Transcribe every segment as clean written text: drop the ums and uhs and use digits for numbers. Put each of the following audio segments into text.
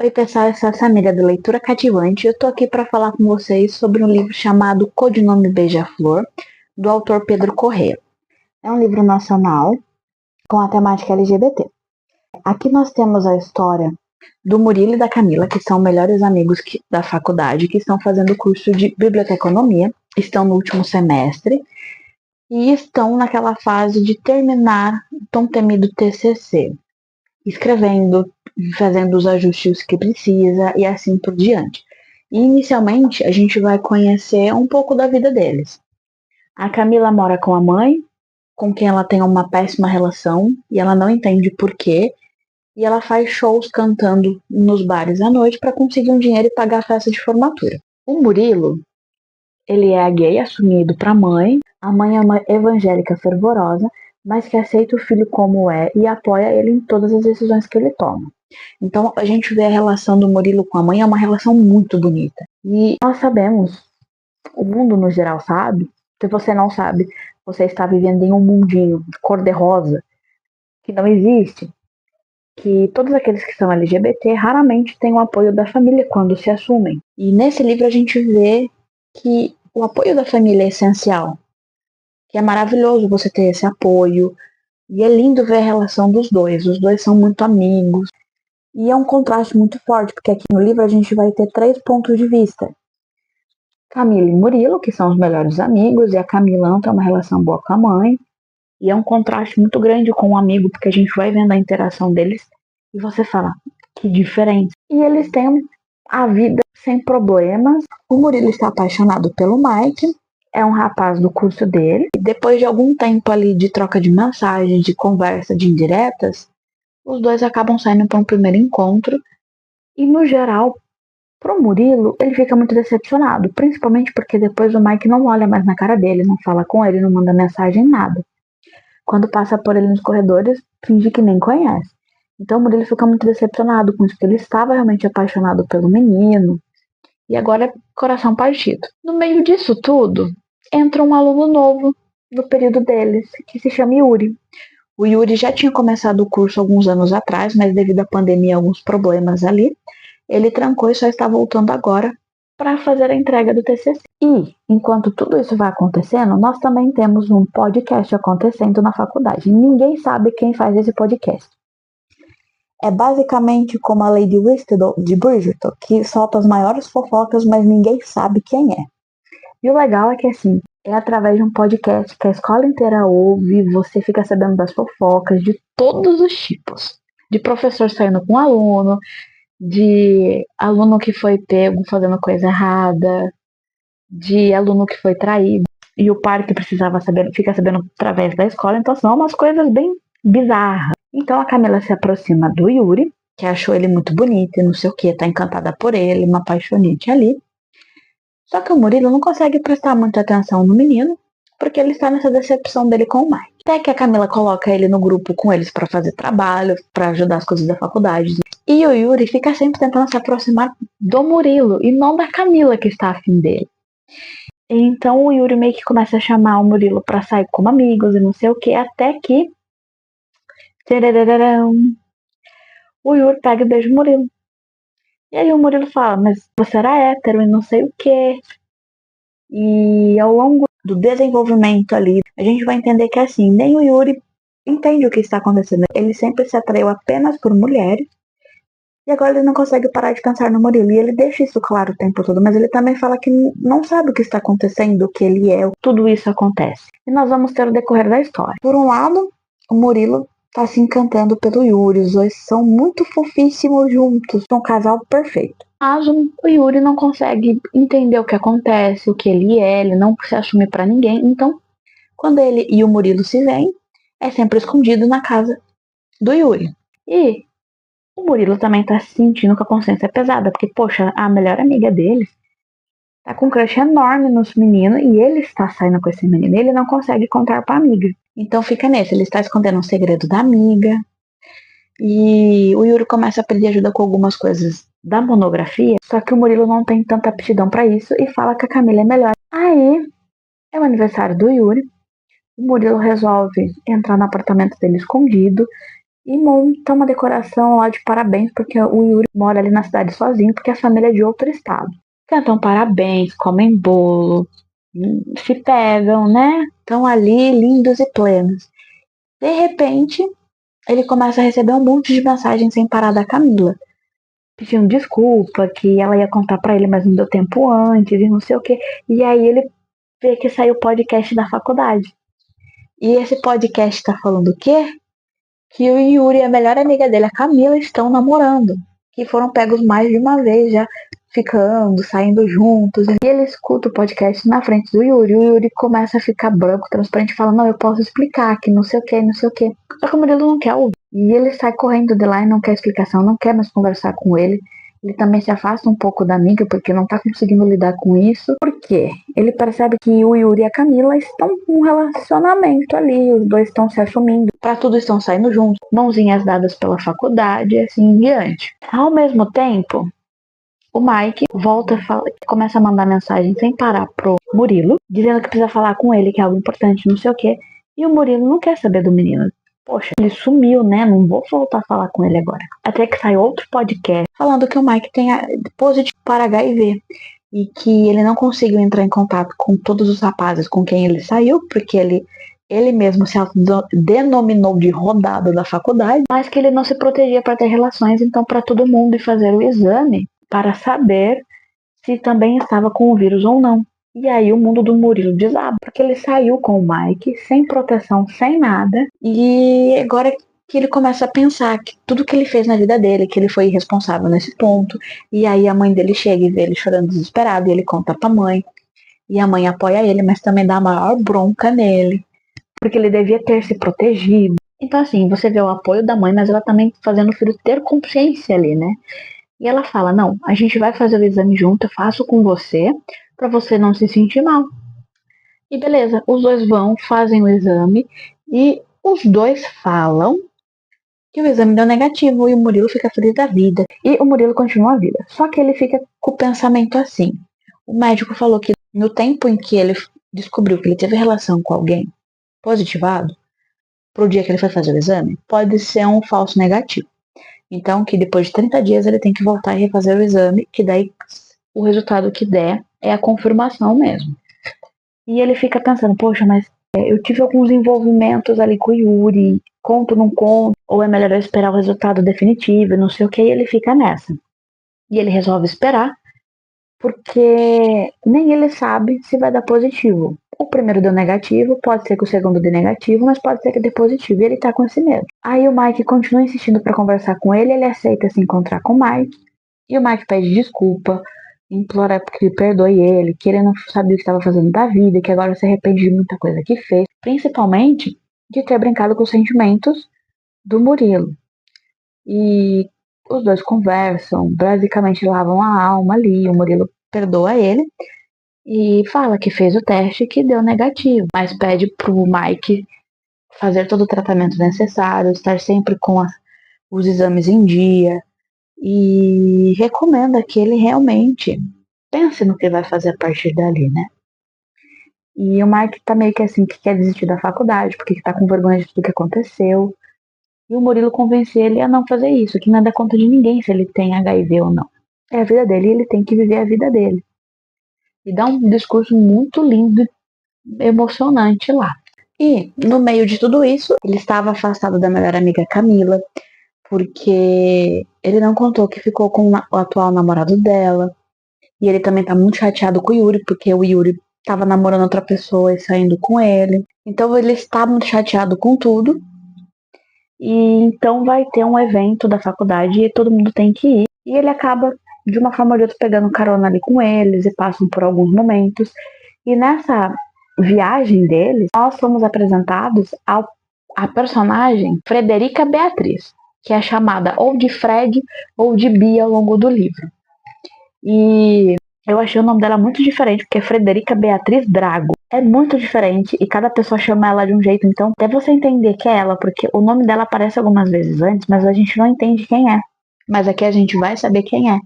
Oi pessoal, eu sou a Samira do Leitura Cativante e eu tô aqui para falar com vocês sobre um livro chamado Codinome Beija-Flor, do autor Pedro Corrêa. É um livro nacional com a temática LGBT. Aqui nós temos a história do Murilo e da Camila, que são melhores amigos da faculdade, que estão fazendo o curso de biblioteconomia, estão no último semestre e estão naquela fase de terminar o tão temido TCC, escrevendo, fazendo os ajustes que precisa e assim por diante. E inicialmente a gente vai conhecer um pouco da vida deles. A Camila mora com a mãe, com quem ela tem uma péssima relação e ela não entende por quê. E ela faz shows cantando nos bares à noite para conseguir um dinheiro e pagar a festa de formatura. O Murilo, ele é gay assumido para a mãe é uma evangélica fervorosa, mas que aceita o filho como é e apoia ele em todas as decisões que ele toma. Então a gente vê a relação do Murilo com a mãe é uma relação muito bonita. E nós sabemos, o mundo no geral sabe, se você não sabe, você está vivendo em um mundinho cor-de-rosa que não existe, que todos aqueles que são LGBT raramente têm o apoio da família quando se assumem. E nesse livro a gente vê que o apoio da família é essencial, que é maravilhoso você ter esse apoio, e é lindo ver a relação dos dois. Os dois são muito amigos. E é um contraste muito forte, porque aqui no livro a gente vai ter 3 pontos de vista. Camila e Murilo, que são os melhores amigos, e a Camila não tem uma relação boa com a mãe. E é um contraste muito grande com o amigo, porque a gente vai vendo a interação deles e você fala, que diferente. E eles têm a vida sem problemas. O Murilo está apaixonado pelo Mike, é um rapaz do curso dele. E depois de algum tempo ali de troca de mensagens, de conversa, de indiretas, os dois acabam saindo para um primeiro encontro. E no geral, pro Murilo, ele fica muito decepcionado, principalmente porque depois o Mike não olha mais na cara dele, não fala com ele, não manda mensagem, nada. Quando passa por ele nos corredores, finge que nem conhece. Então o Murilo fica muito decepcionado com isso, porque ele estava realmente apaixonado pelo menino, e agora é coração partido. No meio disso tudo, entra um aluno novo no período deles, que se chama Yuri. O Yuri já tinha começado o curso alguns anos atrás, mas devido à pandemia e alguns problemas ali, ele trancou e só está voltando agora para fazer a entrega do TCC. E, enquanto tudo isso vai acontecendo, nós também temos um podcast acontecendo na faculdade. Ninguém sabe quem faz esse podcast. É basicamente como a Lady Whistledown de Bridgerton, que solta as maiores fofocas, mas ninguém sabe quem é. E o legal é que, assim, é através de um podcast que a escola inteira ouve, você fica sabendo das fofocas de todos os tipos. De professor saindo com aluno, de aluno que foi pego fazendo coisa errada, de aluno que foi traído, e o pai que precisava saber, fica sabendo através da escola, então são umas coisas bem bizarras. Então a Camila se aproxima do Yuri, que achou ele muito bonito e não sei o que, tá encantada por ele, uma apaixonite ali. Só que o Murilo não consegue prestar muita atenção no menino, porque ele está nessa decepção dele com o Mike. Até que a Camila coloca ele no grupo com eles para fazer trabalho, para ajudar as coisas da faculdade. E o Yuri fica sempre tentando se aproximar do Murilo e não da Camila, que está afim dele. Então o Yuri meio que começa a chamar o Murilo para sair como amigos e não sei o que, até que o Yuri pega e beija o Murilo. E aí o Murilo fala, mas você era hétero e não sei o que. E ao longo do desenvolvimento ali, a gente vai entender que assim, nem o Yuri entende o que está acontecendo. Ele sempre se atraiu apenas por mulheres. E agora ele não consegue parar de pensar no Murilo. E ele deixa isso claro o tempo todo, mas ele também fala que não sabe o que está acontecendo, o que ele é, tudo isso acontece. E nós vamos ter o decorrer da história. Por um lado, o Murilo tá se encantando pelo Yuri. Os dois são muito fofíssimos juntos. São um casal perfeito. Mas o Yuri não consegue entender o que acontece, o que ele não se assume para ninguém. Então, quando ele e o Murilo se veem, é sempre escondido na casa do Yuri. E o Murilo também tá se sentindo com a consciência pesada, porque, poxa, a melhor amiga dele tá com um crush enorme nos meninos e ele está saindo com esse menino e ele não consegue contar pra amiga. Então fica nesse, ele está escondendo um segredo da amiga. E o Yuri começa a pedir ajuda com algumas coisas da monografia, só que o Murilo não tem tanta aptidão pra isso e fala que a Camila é melhor. Aí, é o aniversário do Yuri, o Murilo resolve entrar no apartamento dele escondido e monta uma decoração lá de parabéns, porque o Yuri mora ali na cidade sozinho, porque a família é de outro estado. Cantam parabéns, comem bolo, se pegam, né? Estão ali lindos e plenos. De repente, ele começa a receber um monte de mensagens sem parar da Camila, pedindo desculpa, que ela ia contar pra ele, mas não deu tempo antes e não sei o que. E aí ele vê que saiu o podcast da faculdade. E esse podcast tá falando o quê? Que o Yuri e a melhor amiga dele, a Camila, estão namorando. Que foram pegos mais de uma vez já, ficando, saindo juntos. E ele escuta o podcast na frente do Yuri. O Yuri começa a ficar branco, transparente, e fala, não, eu posso explicar, que não sei o que, não sei o que. Só que o Murilo não quer ouvir. E ele sai correndo de lá e não quer explicação, não quer mais conversar com ele. Ele também se afasta um pouco da amiga, porque não tá conseguindo lidar com isso. Por quê? Ele percebe que o Yuri e a Camila estão com um relacionamento ali, os dois estão se assumindo, para tudo estão saindo juntos, mãozinhas dadas pela faculdade, assim em diante. Ao mesmo tempo, o Mike volta, começa a mandar mensagem sem parar pro Murilo, dizendo que precisa falar com ele, que é algo importante, não sei o quê. E o Murilo não quer saber do menino. Poxa, ele sumiu, né? Não vou voltar a falar com ele agora. Até que sai outro podcast falando que o Mike tem positivo para HIV e que ele não conseguiu entrar em contato com todos os rapazes com quem ele saiu, porque ele mesmo se denominou de rodado da faculdade, mas que ele não se protegia para ter relações, então para todo mundo ir fazer o exame para saber se também estava com o vírus ou não. E aí o mundo do Murilo desaba, porque ele saiu com o Mike, sem proteção, sem nada, e agora que ele começa a pensar que tudo que ele fez na vida dele, que ele foi irresponsável nesse ponto, e aí a mãe dele chega e vê ele chorando desesperado, e ele conta pra mãe, e a mãe apoia ele, mas também dá a maior bronca nele, porque ele devia ter se protegido. Então assim, você vê o apoio da mãe, mas ela também fazendo o filho ter consciência ali, né? E ela fala, não, a gente vai fazer o exame junto, eu faço com você, pra você não se sentir mal. E beleza, os dois vão, fazem o exame, e os dois falam que o exame deu negativo, e o Murilo fica feliz da vida. E o Murilo continua a vida. Só que ele fica com o pensamento assim. O médico falou que no tempo em que ele descobriu que ele teve relação com alguém positivado, pro dia que ele foi fazer o exame, pode ser um falso negativo. Então, que depois de 30 dias ele tem que voltar e refazer o exame, que daí o resultado que der é a confirmação mesmo. E ele fica pensando, poxa, mas eu tive alguns envolvimentos ali com o Yuri, conto, não conto, ou é melhor eu esperar o resultado definitivo, não sei o que, e ele fica nessa. E ele resolve esperar, porque nem ele sabe se vai dar positivo. O primeiro deu negativo, pode ser que o segundo dê negativo, mas pode ser que dê positivo, e ele tá com esse medo. Aí o Mike continua insistindo para conversar com ele aceita se encontrar com o Mike, e o Mike pede desculpa, implora que ele perdoe ele, que ele não sabia o que estava fazendo da vida, que agora se arrepende de muita coisa que fez, principalmente de ter brincado com os sentimentos do Murilo. E os dois conversam, basicamente lavam a alma ali, o Murilo perdoa ele e fala que fez o teste que deu negativo, mas pede pro Mike fazer todo o tratamento necessário, estar sempre com os exames em dia e recomenda que ele realmente pense no que vai fazer a partir dali, né? E o Mike tá meio que assim, que quer desistir da faculdade, porque tá com vergonha de tudo que aconteceu. E o Murilo convence ele a não fazer isso, que não dá conta de ninguém se ele tem HIV ou não. É a vida dele e ele tem que viver a vida dele. E dá um discurso muito lindo e emocionante lá. E, no meio de tudo isso, ele estava afastado da melhor amiga Camila, porque ele não contou que ficou com o atual namorado dela. E ele também tá muito chateado com o Yuri, porque o Yuri tava namorando outra pessoa e saindo com ele. Então ele está muito chateado com tudo. E então vai ter um evento da faculdade e todo mundo tem que ir. E ele acaba, de uma forma ou de outra, pegando carona ali com eles e passam por alguns momentos. E nessa viagem deles, nós somos apresentados à personagem Frederica Beatriz, que é chamada ou de Fred ou de Bia ao longo do livro. E eu achei o nome dela muito diferente, porque é Frederica Beatriz Drago. É muito diferente e cada pessoa chama ela de um jeito, então até você entender que é ela, porque o nome dela aparece algumas vezes antes, mas a gente não entende quem é. Mas aqui a gente vai saber quem é.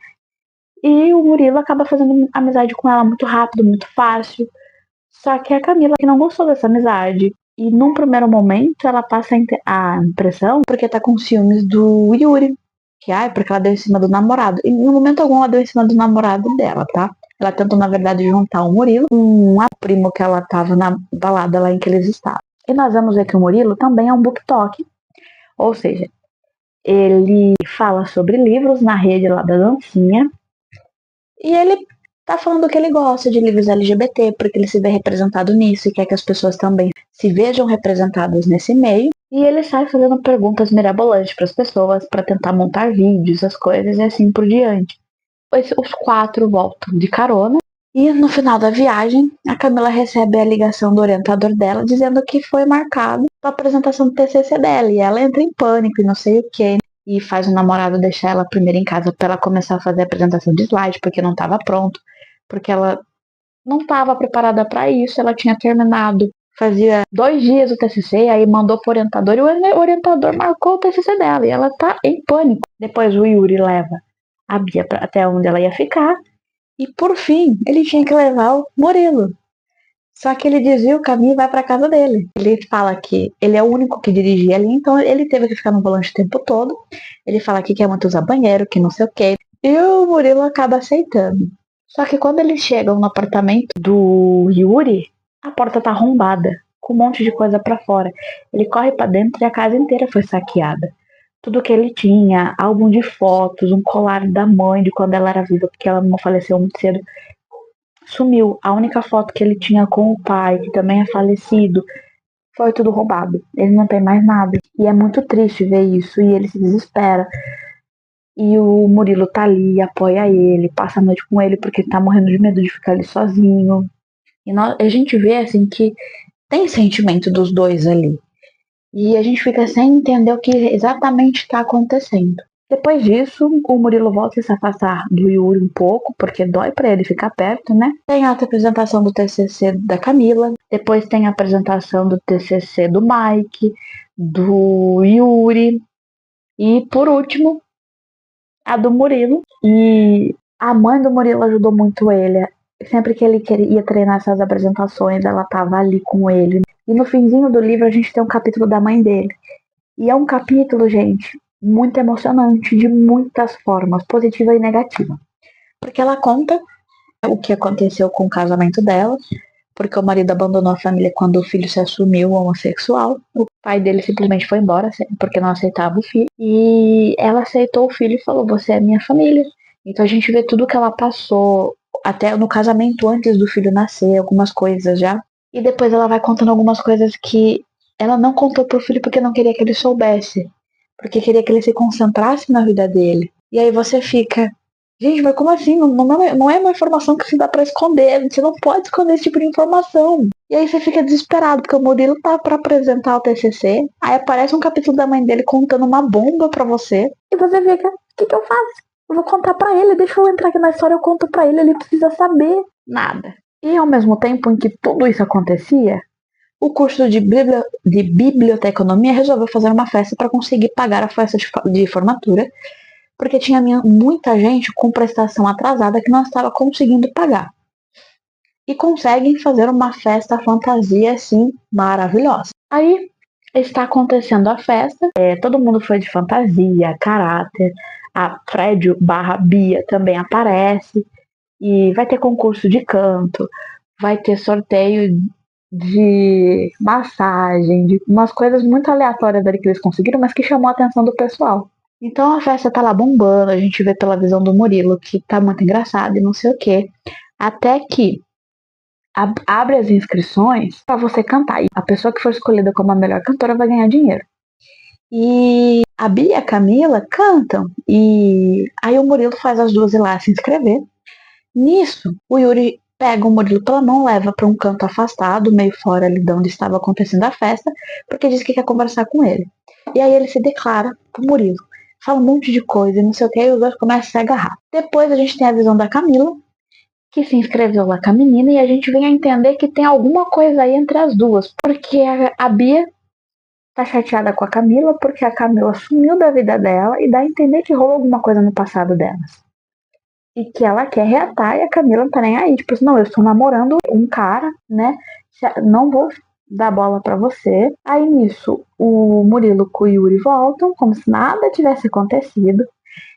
E o Murilo acaba fazendo amizade com ela muito rápido, muito fácil. Só que a Camila, que não gostou dessa amizade, E num primeiro momento ela passa a impressão porque tá com ciúmes do Yuri. Que porque ela deu em cima do namorado. E no momento algum ela deu em cima do namorado dela, tá? Ela tentou, na verdade, juntar o Murilo com um primo que ela tava na balada lá em que eles estavam. E nós vamos ver que o Murilo também é um booktalk. Ou seja, ele fala sobre livros na rede lá da dancinha. E ele tá falando que ele gosta de livros LGBT, porque ele se vê representado nisso e quer que as pessoas também se vejam representadas nesse meio. E ele sai fazendo perguntas mirabolantes para as pessoas, para tentar montar vídeos, as coisas e assim por diante. Os 4 voltam de carona. E no final da viagem, a Camila recebe a ligação do orientador dela dizendo que foi marcado para a apresentação do TCC dela. E ela entra em pânico e não sei o que. E faz o namorado deixar ela primeiro em casa para ela começar a fazer a apresentação de slide, porque não estava pronto. Porque ela não estava preparada para isso. Ela tinha terminado, fazia 2 dias o TCC, aí mandou pro orientador e o orientador marcou o TCC dela. E ela tá em pânico. Depois o Yuri leva a Bia até onde ela ia ficar. E por fim, ele tinha que levar o Murilo. Só que ele desvia o caminho e vai para casa dele. Ele fala que ele é o único que dirigia ali, então ele teve que ficar no volante o tempo todo. Ele fala que quer muito usar banheiro, que não sei o que. E o Murilo acaba aceitando. Só que quando eles chegam no apartamento do Yuri, a porta tá arrombada, com um monte de coisa para fora. Ele corre para dentro e a casa inteira foi saqueada. Tudo que ele tinha, álbum de fotos, um colar da mãe de quando ela era viva, porque ela não faleceu muito cedo, sumiu. A única foto que ele tinha com o pai, que também é falecido, foi tudo roubado. Ele não tem mais nada. E é muito triste ver isso, e ele se desespera. E o Murilo tá ali, apoia ele, passa a noite com ele, porque ele tá morrendo de medo de ficar ali sozinho. E a gente vê, assim, que tem sentimento dos dois ali. E a gente fica sem entender o que exatamente está acontecendo. Depois disso, o Murilo volta a se afastar do Yuri um pouco, porque dói pra ele ficar perto, né? Tem a apresentação do TCC da Camila, depois tem a apresentação do TCC do Mike, do Yuri, e por último, a do Murilo. E a mãe do Murilo ajudou muito ele. Sempre que ele ia treinar essas apresentações, ela tava ali com ele. E no finzinho do livro a gente tem um capítulo da mãe dele. E é um capítulo, gente, muito emocionante, de muitas formas, positiva e negativa. Porque ela conta o que aconteceu com o casamento dela, porque o marido abandonou a família quando o filho se assumiu homossexual. O pai dele simplesmente foi embora, porque não aceitava o filho. E ela aceitou o filho e falou, você é minha família. Então a gente vê tudo que ela passou, até no casamento antes do filho nascer, algumas coisas já. E depois ela vai contando algumas coisas que ela não contou pro filho porque não queria que ele soubesse. Porque queria que ele se concentrasse na vida dele. E aí você fica, gente, mas como assim? Não é uma informação que se dá pra esconder. Você não pode esconder esse tipo de informação. E aí você fica desesperado, porque o Murilo tá pra apresentar o TCC. Aí aparece um capítulo da mãe dele contando uma bomba pra você. E você fica, o que eu faço? Eu vou contar pra ele, deixa eu entrar aqui na história, eu conto pra ele precisa saber. Nada. E ao mesmo tempo em que tudo isso acontecia, o curso de biblioteconomia resolveu fazer uma festa para conseguir pagar a festa de formatura, porque tinha muita gente com prestação atrasada que não estava conseguindo pagar. E conseguem fazer uma festa fantasia assim maravilhosa. Aí está acontecendo a festa, todo mundo foi de fantasia, caráter, a Fred / Bia também aparece, e vai ter concurso de canto, vai ter sorteio de massagem, de umas coisas muito aleatórias ali que eles conseguiram, mas que chamou a atenção do pessoal. Então a festa tá lá bombando, a gente vê pela visão do Murilo que tá muito engraçado e não sei o que. Até que abre as inscrições para você cantar. E a pessoa que for escolhida como a melhor cantora vai ganhar dinheiro. E a Bia e a Camila cantam. E aí o Murilo faz as duas ir lá se inscrever. Nisso, o Yuri pega o Murilo pela mão, leva para um canto afastado, meio fora ali de onde estava acontecendo a festa, porque diz que quer conversar com ele. E aí ele se declara pro Murilo. Fala um monte de coisa e não sei o que, e os dois começam a se agarrar. Depois a gente tem a visão da Camila, que se inscreveu lá com a menina, e a gente vem a entender que tem alguma coisa aí entre as duas. Porque a Bia tá chateada com a Camila, porque a Camila sumiu da vida dela e dá a entender que rolou alguma coisa no passado delas. E que ela quer reatar e a Camila não tá nem aí. Tipo assim, não, eu estou namorando um cara, né? Não vou dá bola pra você. Aí nisso, o Murilo com o Yuri voltam, como se nada tivesse acontecido.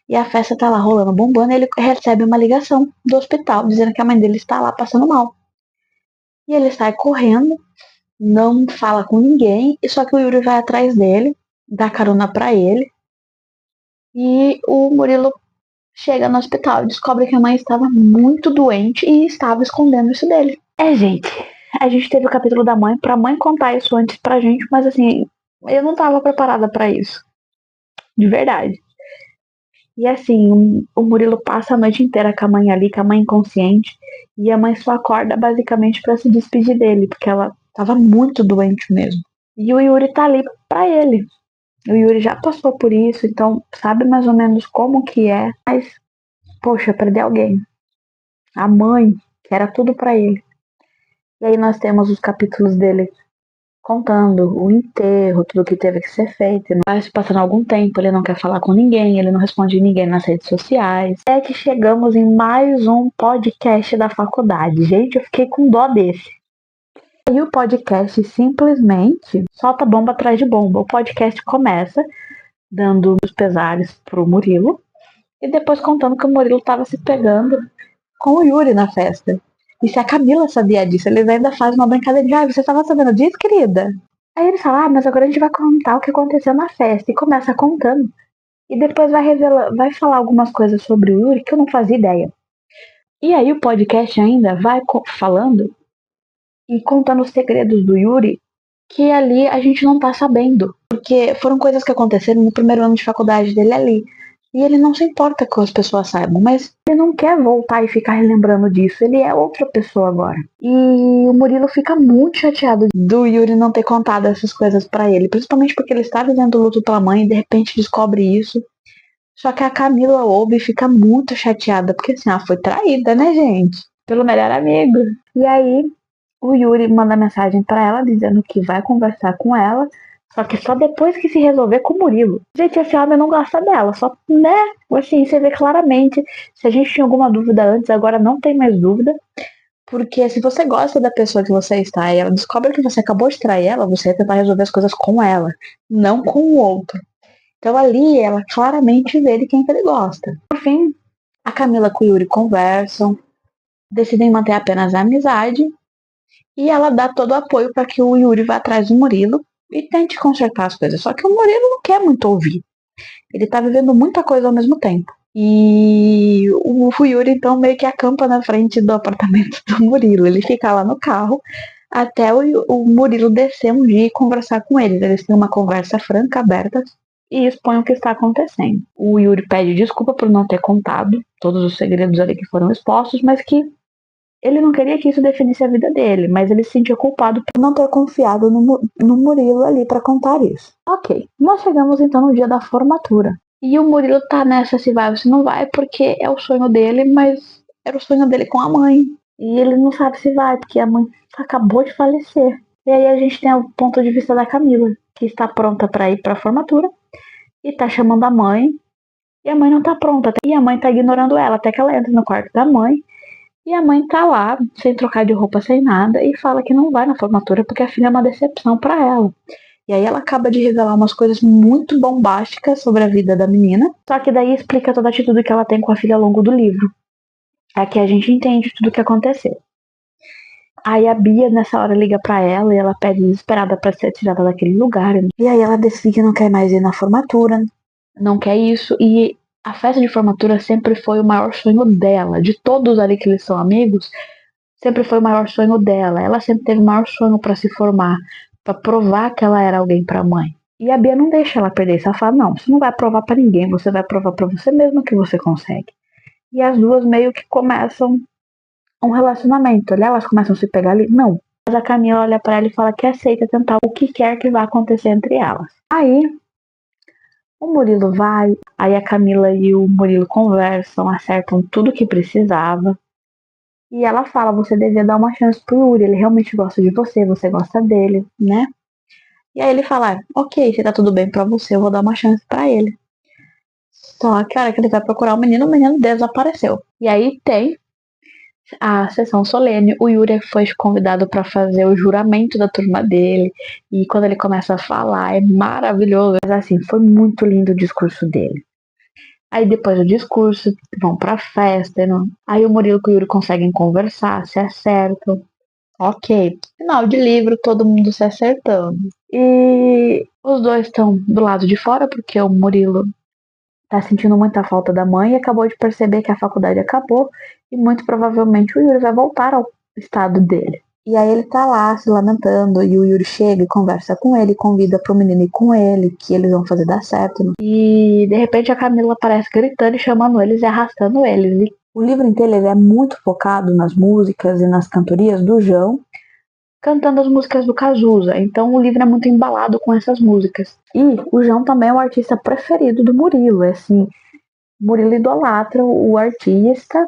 E a festa tá lá rolando, bombando, e ele recebe uma ligação do hospital, dizendo que a mãe dele está lá passando mal. E ele sai correndo, não fala com ninguém, só que o Yuri vai atrás dele, dá carona pra ele. E o Murilo chega no hospital e descobre que a mãe estava muito doente e estava escondendo isso dele. Gente, a gente teve o capítulo da mãe pra mãe contar isso antes pra gente, mas assim, eu não tava preparada pra isso. De verdade. E assim, o Murilo passa a noite inteira com a mãe ali, com a mãe inconsciente, e a mãe só acorda basicamente pra se despedir dele, porque ela tava muito doente mesmo. E o Yuri tá ali pra ele. O Yuri já passou por isso, então sabe mais ou menos como que é, mas, poxa, perder alguém. A mãe, que era tudo pra ele. E aí nós temos os capítulos dele contando o enterro, tudo que teve que ser feito. Vai se passando algum tempo, ele não quer falar com ninguém, ele não responde ninguém nas redes sociais. É que chegamos em mais um podcast da faculdade. Gente, eu fiquei com dó desse. E o podcast simplesmente solta bomba atrás de bomba. O podcast começa dando os pesares pro Murilo e depois contando que o Murilo estava se pegando com o Yuri na festa. E se a Camila sabia disso, eles ainda fazem uma brincadeira de, você estava sabendo disso, querida? Aí ele fala, mas agora a gente vai contar o que aconteceu na festa. E começa contando. E depois vai falar algumas coisas sobre o Yuri que eu não fazia ideia. E aí o podcast ainda vai falando e contando os segredos do Yuri que ali a gente não tá sabendo. Porque foram coisas que aconteceram no primeiro ano de faculdade dele ali. E ele não se importa que as pessoas saibam, mas ele não quer voltar e ficar relembrando disso. Ele é outra pessoa agora. E o Murilo fica muito chateado do Yuri não ter contado essas coisas pra ele, principalmente porque ele está vivendo o luto pela mãe e de repente descobre isso. Só que a Camila ouve e fica muito chateada, porque assim, ela foi traída, né, gente? Pelo melhor amigo. E aí, o Yuri manda mensagem pra ela dizendo que vai conversar com ela, só que só depois que se resolver com o Murilo. Gente, esse homem não gosta dela, só, né? Assim, você vê claramente. Se a gente tinha alguma dúvida antes, agora não tem mais dúvida. Porque se você gosta da pessoa que você está e ela descobre que você acabou de trair ela, você vai tentar resolver as coisas com ela, não com o outro. Então ali ela claramente vê de quem que ele gosta. Por fim, a Camila com o Yuri conversam, decidem manter apenas a amizade e ela dá todo o apoio para que o Yuri vá atrás do Murilo e tente consertar as coisas. Só que o Murilo não quer muito ouvir. Ele tá vivendo muita coisa ao mesmo tempo. E o Yuri então meio que acampa na frente do apartamento do Murilo. Ele fica lá no carro até o Murilo descer um dia e conversar com eles. Eles têm uma conversa franca, aberta, e expõe o que está acontecendo. O Yuri pede desculpa por não ter contado todos os segredos ali que foram expostos, mas que ele não queria que isso definisse a vida dele, mas ele se sentia culpado por não ter confiado no Murilo ali para contar isso. Ok, nós chegamos então no dia da formatura. E o Murilo tá nessa se vai ou se não vai, porque é o sonho dele, mas era o sonho dele com a mãe. E ele não sabe se vai, porque a mãe acabou de falecer. E aí a gente tem o ponto de vista da Camila, que está pronta para ir para a formatura e tá chamando a mãe. E a mãe não tá pronta. E a mãe tá ignorando ela até que ela entra no quarto da mãe. E a mãe tá lá, sem trocar de roupa, sem nada, e fala que não vai na formatura porque a filha é uma decepção para ela. E aí ela acaba de revelar umas coisas muito bombásticas sobre a vida da menina, só que daí explica toda a atitude que ela tem com a filha ao longo do livro. Aqui a gente entende tudo o que aconteceu. Aí a Bia nessa hora liga pra ela e ela pede desesperada pra ser tirada daquele lugar. E aí ela decide que não quer mais ir na formatura, não quer isso, e a festa de formatura sempre foi o maior sonho dela. De todos ali que eles são amigos, sempre foi o maior sonho dela. Ela sempre teve o maior sonho para se formar, para provar que ela era alguém para a mãe. E a Bia não deixa ela perder isso. Ela fala, não, você não vai provar para ninguém, você vai provar para você mesma que você consegue. E as duas meio que começam um relacionamento. Olha, elas começam a se pegar ali? Não. Mas a Camila olha para ela e fala que aceita tentar o que quer que vá acontecer entre elas. Aí o Murilo vai, aí a Camila e o Murilo conversam, acertam tudo o que precisava. E ela fala, você devia dar uma chance pro Yuri, ele realmente gosta de você, você gosta dele, né? E aí ele fala, ok, se tá tudo bem pra você, eu vou dar uma chance pra ele. Só que a hora que ele vai procurar o menino desapareceu. E aí tem a sessão solene, o Yuri foi convidado para fazer o juramento da turma dele. E quando ele começa a falar, é maravilhoso. Mas assim, foi muito lindo o discurso dele. Aí depois do discurso, vão pra festa. Não? Aí o Murilo e o Yuri conseguem conversar, se acertam. Ok. Final de livro, todo mundo se acertando. E os dois estão do lado de fora, porque o Murilo tá sentindo muita falta da mãe e acabou de perceber que a faculdade acabou e muito provavelmente o Yuri vai voltar ao estado dele. E aí ele tá lá se lamentando e o Yuri chega e conversa com ele, convida pro menino ir com ele, que eles vão fazer dar certo. Né? E de repente a Camila aparece gritando e chamando eles e arrastando eles. E o livro inteiro ele é muito focado nas músicas e nas cantorias do João, cantando as músicas do Cazuza. Então o livro é muito embalado com essas músicas. E o João também é o artista preferido do Murilo. É assim, Murilo idolatra o artista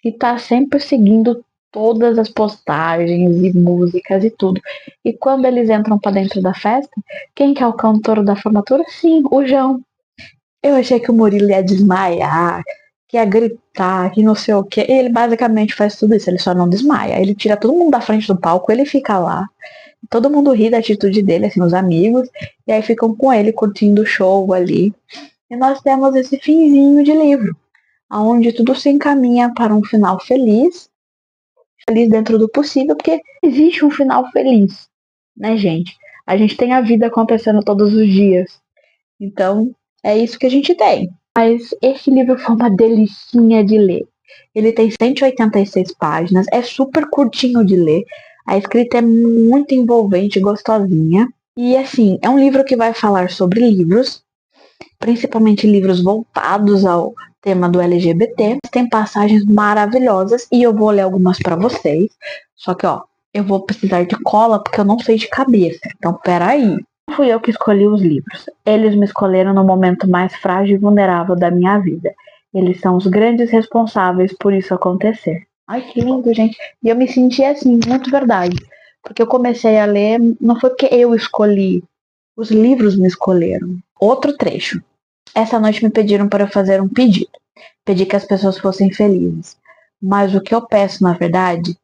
e tá sempre seguindo todas as postagens e músicas e tudo. E quando eles entram pra dentro da festa, quem que é o cantor da formatura? Sim, o João. Eu achei que o Murilo ia desmaiar, que ia gritar, que não sei o que. Ele basicamente faz tudo isso, ele só não desmaia. Ele tira todo mundo da frente do palco, ele fica lá. Todo mundo ri da atitude dele, assim, os amigos, e aí ficam com ele curtindo o show ali. E nós temos esse finzinho de livro, onde tudo se encaminha para um final feliz, feliz dentro do possível, porque existe um final feliz, né, gente? A gente tem a vida acontecendo todos os dias. Então, é isso que a gente tem. Mas esse livro foi uma delicinha de ler. Ele tem 186 páginas, é super curtinho de ler. A escrita é muito envolvente, gostosinha. E assim, é um livro que vai falar sobre livros, principalmente livros voltados ao tema do LGBT. Tem passagens maravilhosas e eu vou ler algumas para vocês. Só que, ó, eu vou precisar de cola porque eu não sei de cabeça. Então, peraí. Não fui eu que escolhi os livros. Eles me escolheram no momento mais frágil e vulnerável da minha vida. Eles são os grandes responsáveis por isso acontecer. Ai, que lindo, gente. E eu me senti assim, muito verdade. Porque eu comecei a ler, não foi porque eu escolhi, os livros me escolheram. Outro trecho. Essa noite me pediram para eu fazer um pedido. Pedi que as pessoas fossem felizes. Mas o que eu peço, na verdade,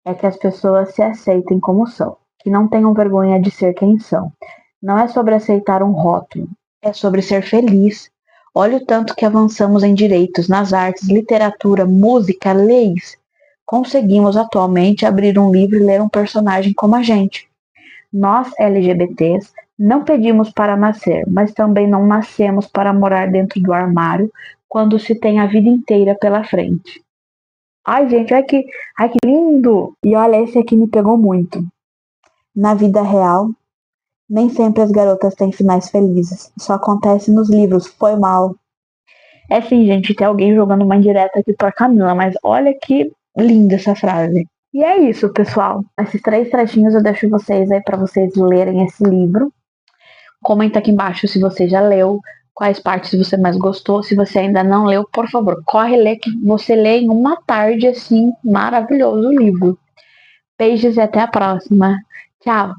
é que as pessoas se aceitem como são. Que não tenham vergonha de ser quem são. Não é sobre aceitar um rótulo. É sobre ser feliz. Olha o tanto que avançamos em direitos, nas artes, literatura, música, leis. Conseguimos atualmente abrir um livro e ler um personagem como a gente. Nós, LGBTs, não pedimos para nascer, mas também não nascemos para morar dentro do armário quando se tem a vida inteira pela frente. Ai, gente, ai que lindo! E olha, esse aqui me pegou muito. Na vida real, nem sempre as garotas têm finais felizes. Só acontece nos livros. Foi mal. É sim, gente, tem alguém jogando uma indireta aqui pra Camila, mas olha que linda essa frase. E é isso, pessoal. Esses 3 trechinhos eu deixo vocês aí para vocês lerem esse livro. Comenta aqui embaixo se você já leu, quais partes você mais gostou. Se você ainda não leu, por favor, corre ler que você lê em uma tarde assim, maravilhoso o livro. Beijos e até a próxima. Tchau!